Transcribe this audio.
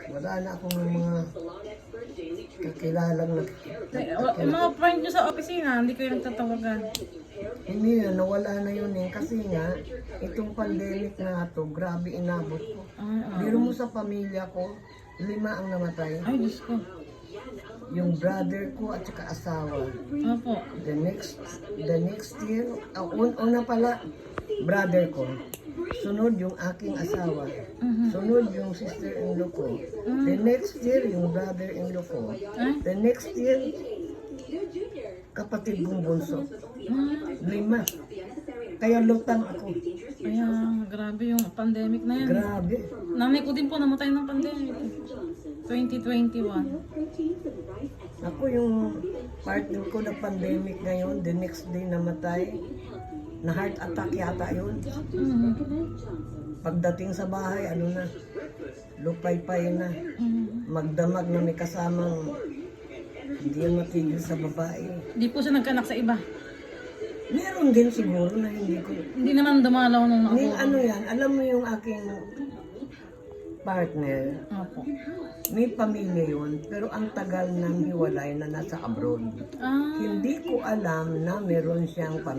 Wala na akong mga kakilalang Yung mga friend nyo sa opisina, hindi kayo nagtatawagan. Hindi na, nawala na yun eh. Kasi nga, itong pandemic na ito, grabe inabot ko. Biro mo sa pamilya ko, 5 ang namatay. Ay, Diyos ko. Yung brother ko at saka asawa. Opo. The next year, una pala, brother ko. Sunod yung aking asawa. Sunod yung sister-in-law ko. The next year, yung brother-in-law ko. The next year, kapatid kong bunso. 5. Kaya lutang ako. Kaya, grabe yung pandemic na yan. Grabe. Nanay ko din po namatay ng pandemic. 2021. Ako yung partner ko na pandemic ngayon, the next day namatay. Na heart attack yata yun. Pagdating sa bahay, ano na, lupay-pay na. Magdamag na may kasamang hindi yan matigil sa babae. Hindi po siya nagkanak sa iba. Meron din siguro na hindi ko. Hindi naman dumalaw nung May ako. ano yan, alam mo yung aking partner, Opo. may pamilya yun, pero ang tagal nang hiwalay na nasa abroad. Ah, Hindi ko alam na meron siyang pamilya.